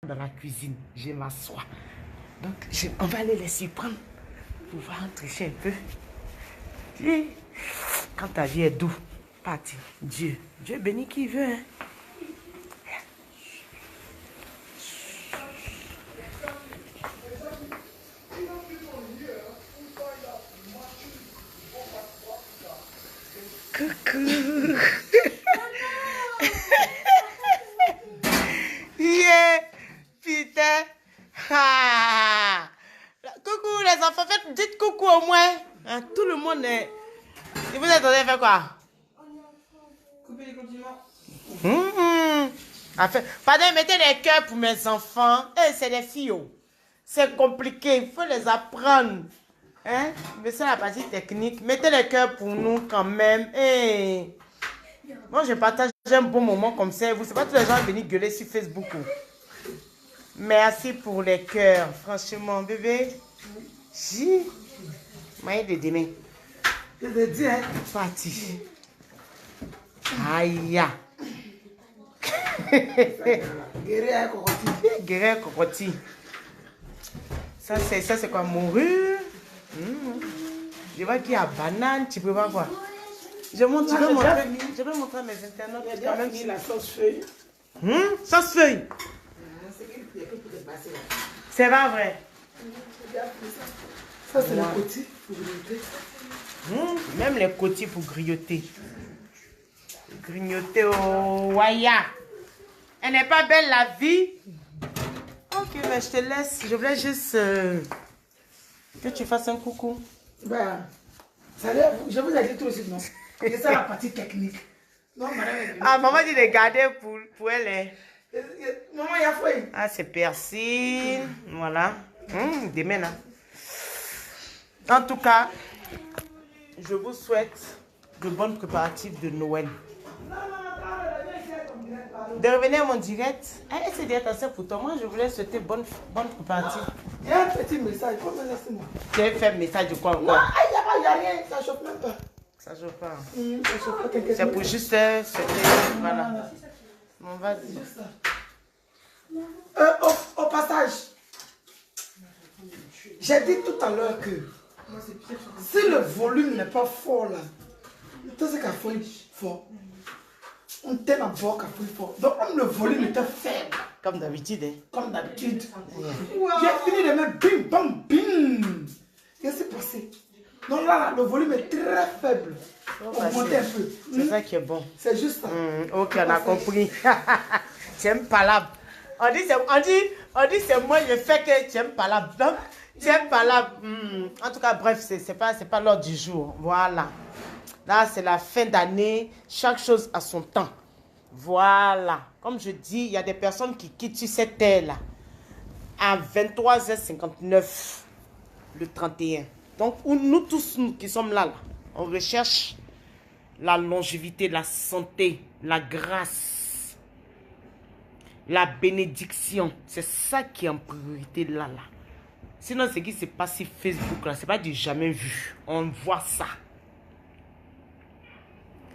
dans la cuisine. Je m'assois. Donc, on va aller les surprendre. Pour voir tricher un peu. Et quand ta vie est douce, parti. Dieu bénit qui veut. Hein. Coucou. Yeah, putain. Ah. Coucou les enfants, dites coucou au moins. Hein, tout le monde est... Et vous êtes en train de faire quoi? Couper les condiments. Pardon, mettez les cœurs pour mes enfants. C'est des filles. C'est compliqué, il faut les apprendre. Hein? Mais c'est la partie technique. Mettez les cœurs pour nous quand même. Moi, je partage un bon moment comme ça. Vous ne savez pas tous les gens venir gueuler sur Facebook. Merci pour les cœurs. Franchement, bébé. J'ai moyen de demain. Je te dis, hein. Parti. Aïe. Guerrier cocotti. Guerrier cocotti. Ça, c'est quoi? Morue. Je vois qu'il y a banane. Tu peux voir quoi? Je vais montrer à mes internautes. Il y a même la sauce feuille. Sauce feuille. C'est pas vrai. Ça, c'est les côtis pour grignoter. Même les côtis pour grignoter. Grignoter au waya. Elle n'est pas belle la vie. Ok, mais je te laisse. Je voulais juste que tu fasses un coucou. Ben, je vous ai dit tout aussi, non? C'est ça la partie technique. Non, madame. Ah, maman dit de garder pour elle. Hein. Maman, il y a fouille. Ah, c'est persil. Voilà. Demain, là. En tout cas, je vous souhaite de bonnes préparatifs de Noël. De revenir à mon direct. C'est d'être pour toi. Moi, je voulais souhaiter bonne préparatifs. Il y a un petit message. Il faut me laisser moi. Tu as fait un message de quoi encore? Non, il n'y a rien. Ça ne chauffe même pas. Ça chauffe pas. Ça chauffe pas, t'inquiète. C'est pour juste souhaiter. Voilà. Bon, vas-y. Au passage, j'ai dit tout à l'heure que si le volume n'est pas fort là, tout ce qu'a fait fort, on t'aime à voir qu'a fait fort. Donc comme le volume était faible. Comme d'habitude. Hein. Comme d'habitude. J'ai fini de mettre bim bam bim. Qu'est-ce qui s'est passé? Donc là, le volume est très faible. On monte un peu. C'est ça qui est bon. C'est juste ça. Ok, on a compris. Tu aimes pas là. On dit c'est moi je fais que tu aimes pas là. Tu aimes pas là. En tout cas, bref, c'est pas l'ordre du jour. Voilà. Là, c'est la fin d'année. Chaque chose a son temps. Voilà. Comme je dis, il y a des personnes qui quittent sur cette terre-là à 23h59 le 31. Donc, nous tous qui sommes là, on recherche la longévité, la santé, la grâce, la bénédiction. C'est ça qui est en priorité là. Sinon, ce qui se passe sur Facebook, là, c'est pas du jamais vu. On voit ça.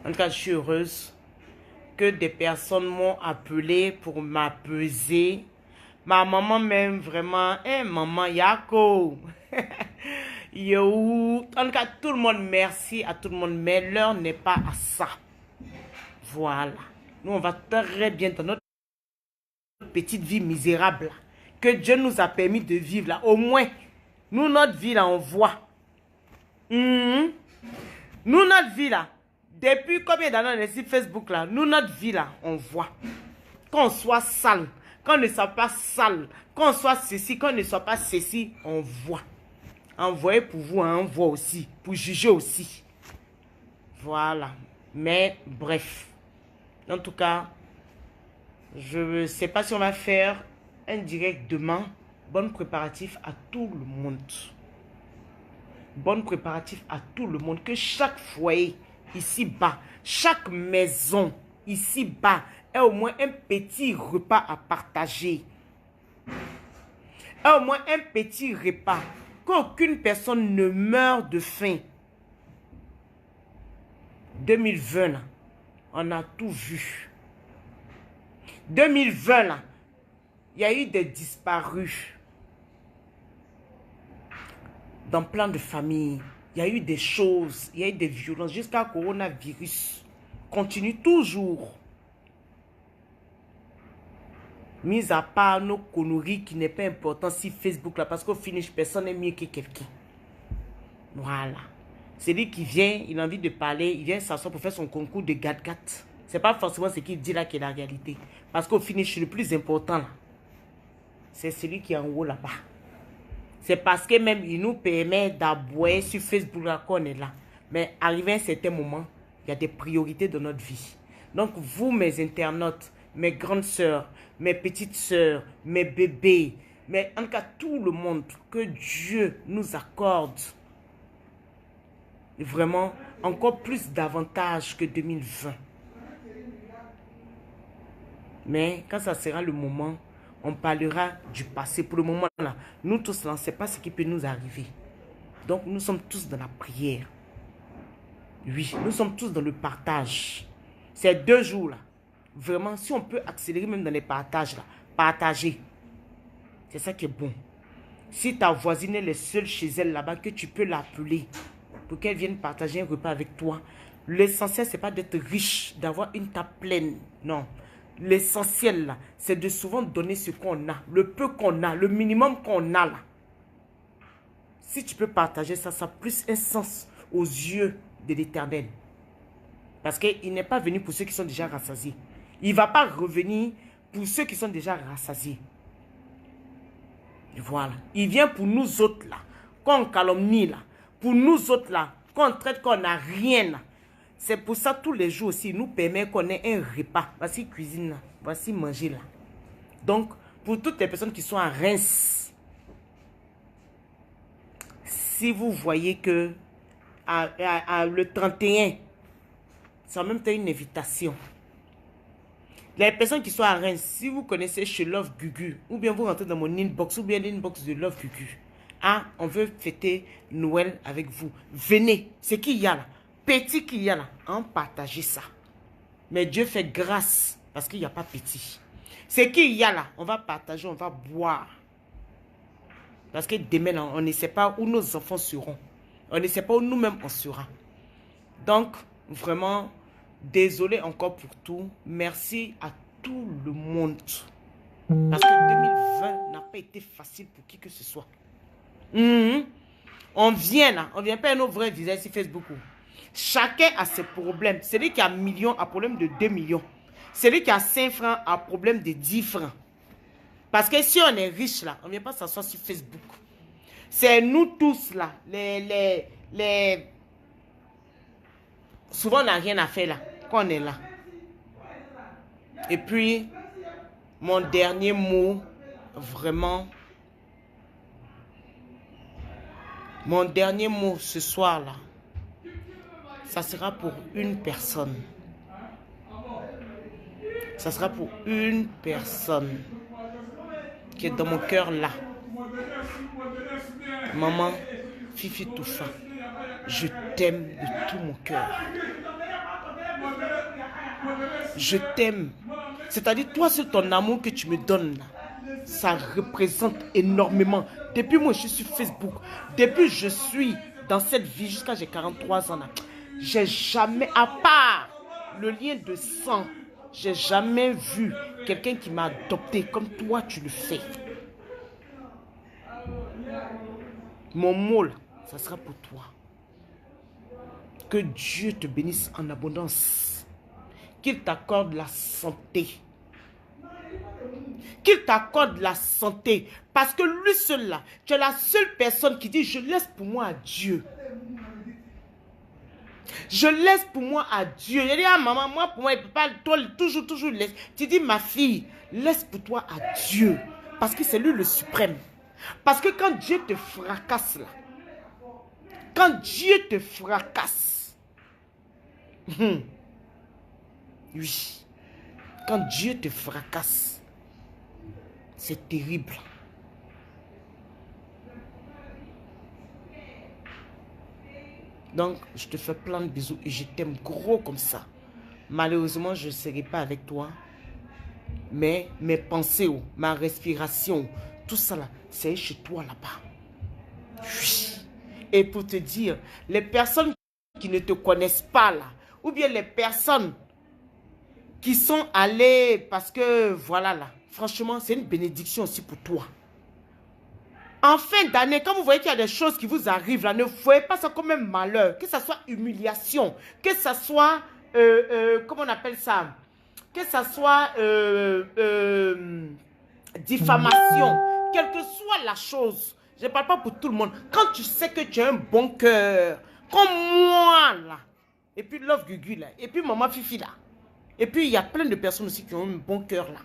En tout cas, je suis heureuse que des personnes m'ont appelé pour m'apaiser. Ma maman m'aime vraiment. Maman Yako. Yo. En tout cas, tout le monde, merci à tout le monde. Mais l'heure n'est pas à ça. Voilà. Nous, on va très bien dans notre petite vie misérable. Que Dieu nous a permis de vivre là. Au moins, nous, notre vie là, on voit. Nous, notre vie là. Depuis combien d'années on est sur Facebook là, nous, notre vie là, on voit. Qu'on soit sale, qu'on ne soit pas sale, qu'on soit ceci, qu'on ne soit pas ceci, on voit. Envoyez pour vous, on voit aussi, pour juger aussi. Voilà. Mais bref. En tout cas, je ne sais pas si on va faire un direct demain. Bon préparatif à tout le monde. Bon préparatif à tout le monde. Que chaque foyer ici-bas, chaque maison ici-bas ait au moins un petit repas à partager. Ait au moins un petit repas. Qu'aucune personne ne meure de faim. 2020, là, on a tout vu. 2020, là, Il y a eu des disparus dans plein de familles. Il y a eu des choses, il y a eu des violences jusqu'à coronavirus. Continue toujours. Mis à part nos conneries qui n'est pas important si Facebook là, parce qu'au finish, personne n'est mieux que quelqu'un. Voilà. C'est lui qui vient, il a envie de parler, il vient s'asseoir pour faire son concours de gat-gat. C'est pas forcément ce qu'il dit là qui est la réalité. Parce qu'au finish, le plus important là, c'est celui qui est en haut là-bas. C'est parce que même il nous permet d'aboyer sur Facebook là qu'on est là. Mais arrivé à un certain moment, il y a des priorités de notre vie. Donc vous, mes internautes, mes grandes sœurs, mes petites sœurs, mes bébés, mais en tout cas tout le monde, que Dieu nous accorde vraiment encore plus d'avantages que 2020. Mais quand ça sera le moment, on parlera du passé. Pour le moment là, nous tous là, on ne sait pas ce qui peut nous arriver. Donc nous sommes tous dans la prière. Oui, nous sommes tous dans le partage. Ces 2 jours là, vraiment, si on peut accélérer même dans les partages là, partager. C'est ça qui est bon. Si ta voisine elle est seule chez elle là-bas, que tu peux l'appeler pour qu'elle vienne partager un repas avec toi. L'essentiel, c'est pas d'être riche, d'avoir une table pleine. Non. L'essentiel là, c'est de souvent donner ce qu'on a, le peu qu'on a, le minimum qu'on a là. Si tu peux partager ça, ça a plus un sens aux yeux de l'Éternel. Parce qu'il n'est pas venu pour ceux qui sont déjà rassasiés. Il ne va pas revenir pour ceux qui sont déjà rassasiés. Voilà. Il vient pour nous autres là, qu'on calomnie là. Pour nous autres là, qu'on traite qu'on n'a rien là. C'est pour ça tous les jours aussi, il nous permet qu'on ait un repas. Voici cuisine là, voici manger là. Donc, pour toutes les personnes qui sont à Reims, si vous voyez que le 31, c'est en même temps une invitation. Les personnes qui sont à Reims, si vous connaissez chez Love Gugu, ou bien vous rentrez dans mon inbox, ou bien l'inbox de Love Gugu, ah, on veut fêter Noël avec vous. Venez, c'est qui y a là? Petit qu'il y a là, on partage ça. Mais Dieu fait grâce parce qu'il n'y a pas petit. C'est qu'il y a là, on va partager, on va boire. Parce que demain, on ne sait pas où nos enfants seront. On ne sait pas où nous-mêmes on sera. Donc, vraiment, désolé encore pour tout. Merci à tout le monde. Parce que 2020 n'a pas été facile pour qui que ce soit. On vient là, on vient pas à nos vrais visages sur Facebook. Chacun a ses problèmes. Celui qui a 1 million a problème de 2 millions. Celui qui a 5 francs a problème de 10 francs. Parce que si on est riche là, on ne vient pas s'asseoir sur Facebook. C'est nous tous là, souvent on n'a rien à faire là, quand on est là. Et puis, mon dernier mot, vraiment, mon dernier mot ce soir là, ça sera pour une personne. Ça sera pour une personne qui est dans mon cœur là. Maman, Fifi Toufa, je t'aime de tout mon cœur. Je t'aime. C'est-à-dire, toi, c'est ton amour que tu me donnes là. Ça représente énormément. Depuis moi, je suis sur Facebook. Depuis je suis dans cette vie jusqu'à j'ai 43 ans là. J'ai jamais, à part le lien de sang, j'ai jamais vu quelqu'un qui m'a adopté comme toi tu le fais. Mon mot là, ça sera pour toi. Que Dieu te bénisse en abondance. Qu'il t'accorde la santé. Qu'il t'accorde la santé. Parce que lui seul là, tu es la seule personne qui dit je laisse pour moi à Dieu. Je laisse pour moi à Dieu. Je dis à maman, moi pour moi, il ne peut pas toujours laisse. Tu dis ma fille, laisse pour toi à Dieu. Parce que c'est lui le suprême. Parce que quand Dieu te fracasse là, quand Dieu te fracasse, oui, quand Dieu te fracasse, c'est terrible. Donc, je te fais plein de bisous et je t'aime gros comme ça. Malheureusement, je ne serai pas avec toi. Mais mes pensées, ma respiration, tout ça là, c'est chez toi là-bas. Oui. Et pour te dire, les personnes qui ne te connaissent pas là, ou bien les personnes qui sont allées parce que voilà là, franchement, c'est une bénédiction aussi pour toi. En fin d'année, quand vous voyez qu'il y a des choses qui vous arrivent là, ne voyez pas ça comme un malheur, que ça soit humiliation, que ça soit, comment on appelle ça, que ça soit diffamation, quelle que soit la chose. Je ne parle pas pour tout le monde. Quand tu sais que tu as un bon cœur, comme moi là, et puis Love Gugu là, et puis Maman Fifi là, et puis il y a plein de personnes aussi qui ont un bon cœur là.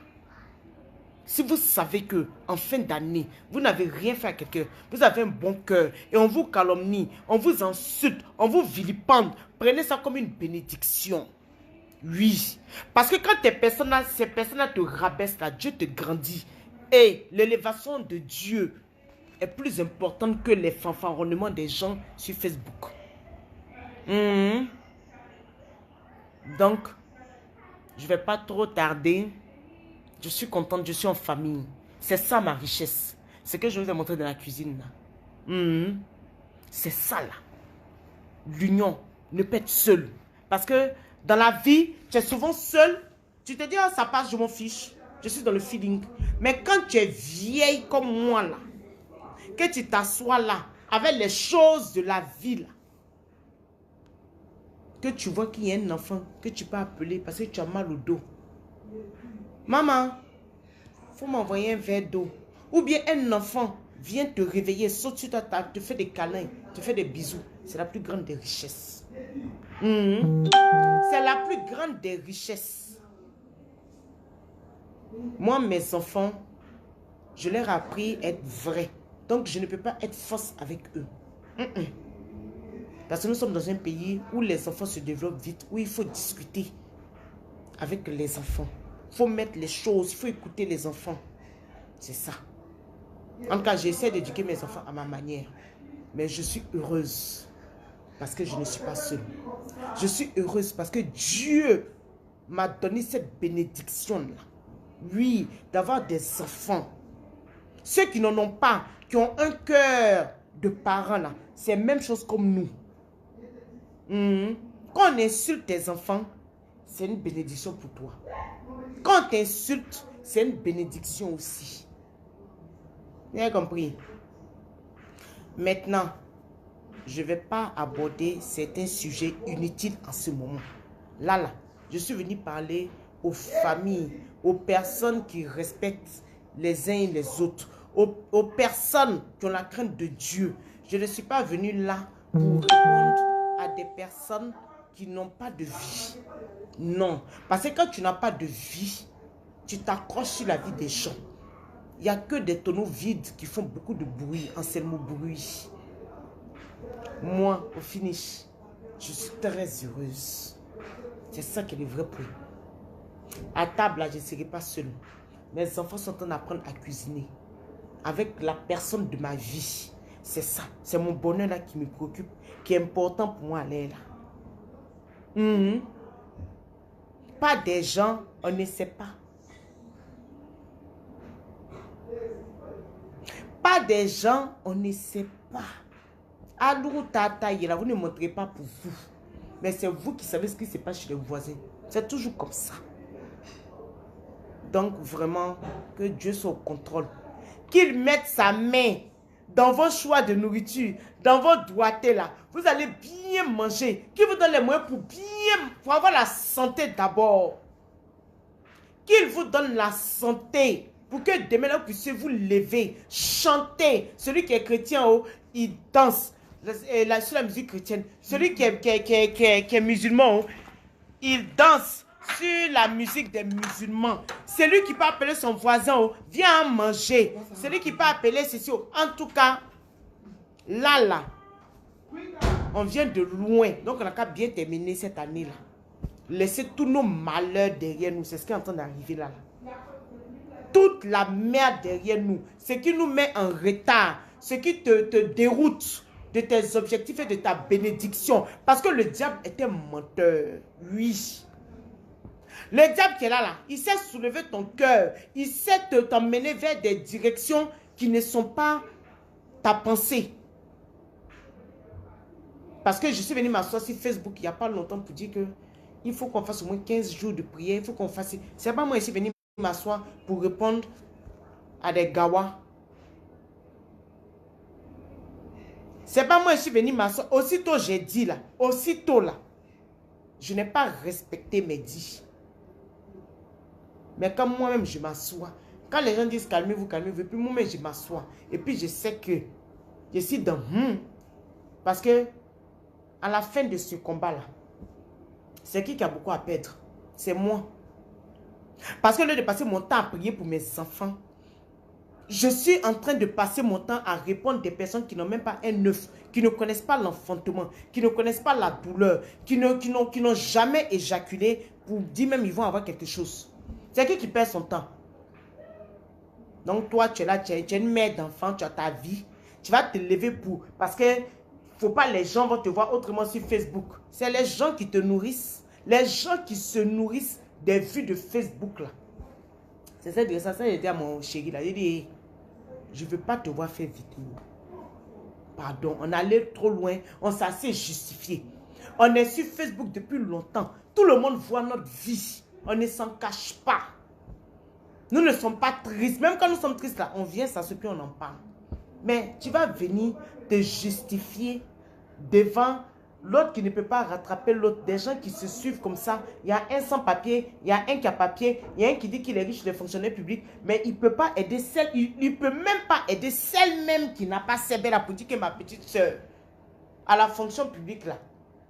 Si vous savez que en fin d'année, vous n'avez rien fait à quelqu'un, vous avez un bon cœur et on vous calomnie, on vous insulte, on vous vilipende, prenez ça comme une bénédiction. Oui, parce que quand ces personnes-là te rabaissent là, Dieu te grandit. Et l'élévation de Dieu est plus importante que les fanfarronnements des gens sur Facebook. Donc, je ne vais pas trop tarder. Je suis contente, je suis en famille. C'est ça ma richesse. Ce que je vous ai montré dans la cuisine. C'est ça là. L'union. Ne pas être seul. Parce que dans la vie, tu es souvent seul. Tu te dis, oh, ça passe, je m'en fiche. Je suis dans le feeling. Mais quand tu es vieille comme moi là, que tu t'assois là, avec les choses de la vie là, que tu vois qu'il y a un enfant que tu peux appeler parce que tu as mal au dos. Maman, il faut m'envoyer un verre d'eau. Ou bien un enfant vient te réveiller, saute sur ta table, te fait des câlins, te fait des bisous. C'est la plus grande des richesses. C'est la plus grande des richesses. Moi, mes enfants, je leur ai appris à être vrai. Donc, je ne peux pas être fausse avec eux. Parce que nous sommes dans un pays où les enfants se développent vite, où il faut discuter avec les enfants. Il faut mettre les choses, il faut écouter les enfants. C'est ça. En tout cas, j'essaie d'éduquer mes enfants à ma manière. Mais je suis heureuse parce que je ne suis pas seule. Je suis heureuse parce que Dieu m'a donné cette bénédiction-là. Oui, d'avoir des enfants. Ceux qui n'en ont pas, qui ont un cœur de parents, là, c'est la même chose comme nous. Quand on insulte tes enfants, c'est une bénédiction pour toi. Quand on t'insulte, c'est une bénédiction aussi. Vous avez compris? Maintenant, je ne vais pas aborder certains sujets inutiles en ce moment. Là, je suis venu parler aux familles, aux personnes qui respectent les uns et les autres, aux personnes qui ont la crainte de Dieu. Je ne suis pas venu là pour répondre à des personnes qui n'ont pas de vie. Non, parce que quand tu n'as pas de vie, tu t'accroches sur la vie des gens. Il n'y a que des tonneaux vides qui font beaucoup de bruit, un seul mot bruit. Moi, au finish, je suis très heureuse. C'est ça qui est le vrai prix. À table, là, je ne serai pas seule. Mes enfants sont en train d'apprendre à cuisiner. Avec la personne de ma vie. C'est ça. C'est mon bonheur là qui me préoccupe, qui est important pour moi, là. Pas des gens, on ne sait pas. Pas des gens, on ne sait pas. Alou tata, vous ne montrez pas pour vous. Mais c'est vous qui savez ce qui se passe chez les voisins. C'est toujours comme ça. Donc vraiment, que Dieu soit au contrôle. Qu'il mette sa main dans vos choix de nourriture, dans vos doigtés là. Vous allez bien manger. Qu'il vous donne les moyens pour avoir la santé d'abord. Qu'il vous donne la santé. Pour que demain, là, vous puissiez vous lever, chanter. Celui qui est chrétien, il danse sur la musique chrétienne. Celui qui est musulman, il danse sur la musique des musulmans. Celui qui peut appeler son voisin, viens manger. Celui qui peut appeler ceci. En tout cas, là, on vient de loin. Donc, on a qu'à bien terminer cette année-là. Laissez tous nos malheurs derrière nous. C'est ce qui est en train d'arriver là. Toute la merde derrière nous, ce qui nous met en retard, ce qui te déroute de tes objectifs et de ta bénédiction. Parce que le diable est un menteur, oui. Le diable qui est là, il sait soulever ton cœur. Il sait t'emmener vers des directions qui ne sont pas ta pensée. Parce que je suis venu m'asseoir sur Facebook il n'y a pas longtemps pour dire que il faut qu'on fasse au moins 15 jours de prière. Il faut qu'on fasse... C'est pas moi ici venu m'asseoir pour répondre à des gawas. C'est pas moi ici venu m'asseoir. Aussitôt j'ai dit là, aussitôt là, je n'ai pas respecté mes dits. Mais quand moi-même je m'assois, quand les gens disent calmez-vous, calmez-vous, et puis moi-même je m'assois, et puis je sais que je suis dans parce que à la fin de ce combat-là, c'est qui a beaucoup à perdre? C'est moi. Parce que au lieu de passer mon temps à prier pour mes enfants, je suis en train de passer mon temps à répondre des personnes qui n'ont même pas un œuf, qui ne connaissent pas l'enfantement, qui ne connaissent pas la douleur, qui n'ont jamais éjaculé pour dire même ils vont avoir quelque chose. C'est qui perd son temps? Donc toi, tu es là, tu es une mère d'enfant, tu as ta vie. Tu vas te lever pour... Parce que faut pas les gens vont te voir autrement sur Facebook. C'est les gens qui te nourrissent. Les gens qui se nourrissent des vues de Facebook là. C'est ça, j'ai dit à mon chéri là. Il dit, je ne veux pas te voir faire vidéo. Pardon, on allait trop loin. On s'est assez justifié. On est sur Facebook depuis longtemps. Tout le monde voit notre vie. On ne s'en cache pas. Nous ne sommes pas tristes. Même quand nous sommes tristes là, on vient s'asseoir puis on en parle. Mais tu vas venir te justifier devant l'autre qui ne peut pas rattraper l'autre. Des gens qui se suivent comme ça. Il y a un sans papier, il y a un qui a papier, il y a un qui dit qu'il est riche, des fonctionnaires publics, mais il ne peut pas aider celle, il ne peut même pas aider celle-même qui n'a pas CB là pour dire que ma petite soeur, à la fonction publique là,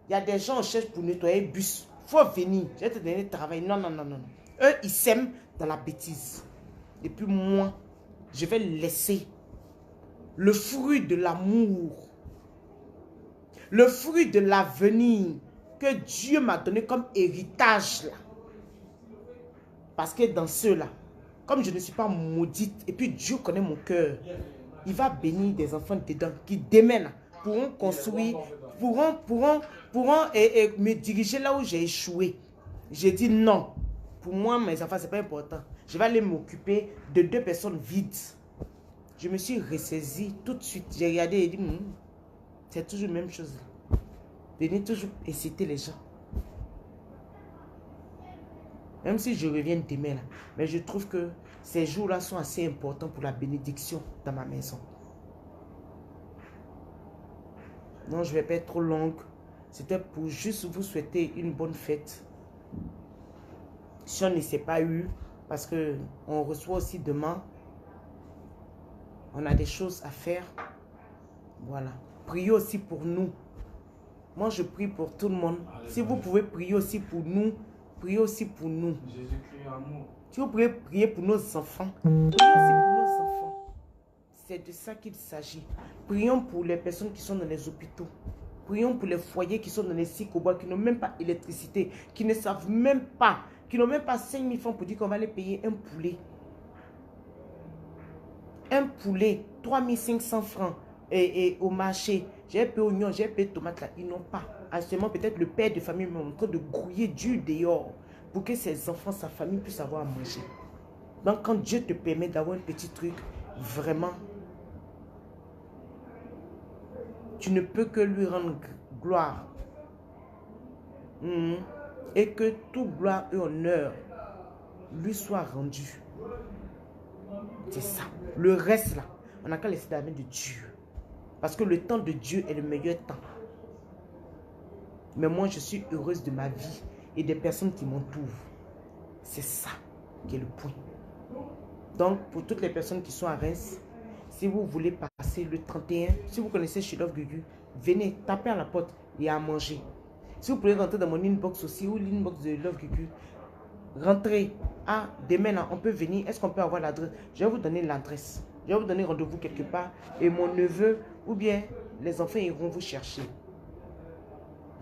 il y a des gens qui cherchent pour nettoyer le bus. Il faut venir, je vais te donner le travail. Non, non, non, non. Eux, ils s'aiment dans la bêtise. Et puis moi, je vais laisser le fruit de l'amour, le fruit de l'avenir que Dieu m'a donné comme héritage là. Parce que dans ceux-là, comme je ne suis pas maudite, et puis Dieu connaît mon cœur, il va bénir des enfants dedans qui demain là, pourront construire, pourront me diriger là où j'ai échoué. J'ai dit non. Pour moi, mes enfants, ce n'est pas important. Je vais aller m'occuper de 2 personnes vides. Je me suis ressaisie tout de suite. J'ai regardé et dit, c'est toujours la même chose. Venez toujours inciter les gens. Même si je reviens demain, là, mais je trouve que ces jours-là sont assez importants pour la bénédiction dans ma maison. Non, je ne vais pas être trop longue. C'était pour juste vous souhaiter une bonne fête. Si on ne s'est pas eu, parce qu'on reçoit aussi demain, on a des choses à faire. Voilà. Priez aussi pour nous. Moi, je prie pour tout le monde. Si vous pouvez prier aussi pour nous, priez aussi pour nous. Jésus-Christ amour. Si vous pouvez prier pour nos enfants, priez aussi pour nos enfants. C'est de ça qu'il s'agit. Prions pour les personnes qui sont dans les hôpitaux. Prions pour les foyers qui sont dans les Sikobois, qui n'ont même pas d'électricité, qui ne savent même pas, qui n'ont même pas 5 000 francs pour dire qu'on va les payer un poulet. Un poulet, 3 500 francs et au marché. J'ai payé oignons, j'ai payé tomates là. Ils n'ont pas. Actuellement, peut-être le père de famille est en train de grouiller du dehors pour que ses enfants, sa famille puissent avoir à manger. Donc, quand Dieu te permet d'avoir un petit truc, vraiment, tu ne peux que lui rendre gloire. Et que toute gloire et honneur lui soit rendu. C'est ça. Le reste là, on n'a qu'à laisser dans la main de Dieu. Parce que le temps de Dieu est le meilleur temps. Mais moi, je suis heureuse de ma vie et des personnes qui m'entourent. C'est ça qui est le point. Donc, pour toutes les personnes qui sont à Reims, si vous voulez passer le 31, si vous connaissez chez Love Gugu, venez, tapez à la porte, il y a à manger. Si vous pouvez rentrer dans mon inbox aussi, ou l'inbox de Love Gugu, rentrez. Ah, demain, là, on peut venir. Est-ce qu'on peut avoir l'adresse? Je vais vous donner l'adresse. Je vais vous donner rendez-vous quelque part. Et mon neveu, ou bien les enfants iront vous chercher.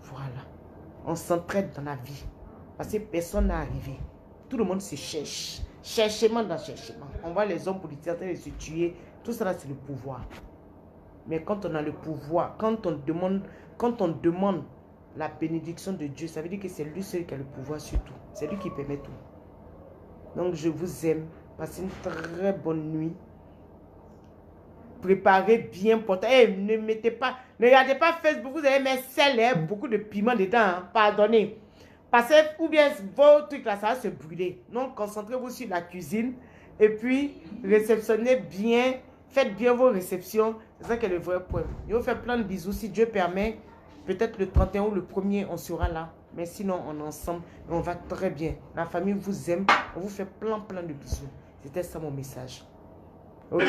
Voilà. On s'entraide dans la vie. Parce que personne n'est arrivé. Tout le monde se cherche. Cherchement dans cherchement. On voit les hommes politiques en train de se tuer. Tout ça, c'est le pouvoir. Mais quand on a le pouvoir, quand on demande la bénédiction de Dieu, ça veut dire que c'est lui seul qui a le pouvoir sur tout. C'est lui qui permet tout. Donc, je vous aime. Passez une très bonne nuit. Préparez bien pour toi. Hey, ne regardez pas Facebook, vous avez mis sel et beaucoup de piment dedans. Hein. Pardonnez. Passez, ou bien vos trucs là, ça va se brûler. Donc, concentrez-vous sur la cuisine. Et puis, réceptionnez bien. Faites bien vos réceptions. C'est ça qui est le vrai point. Je vous fais plein de bisous. Si Dieu permet, peut-être le 31 ou le 1er, on sera là. Mais sinon, on est ensemble. Et on va très bien. La famille vous aime. On vous fait plein de bisous. C'était ça mon message. Ok?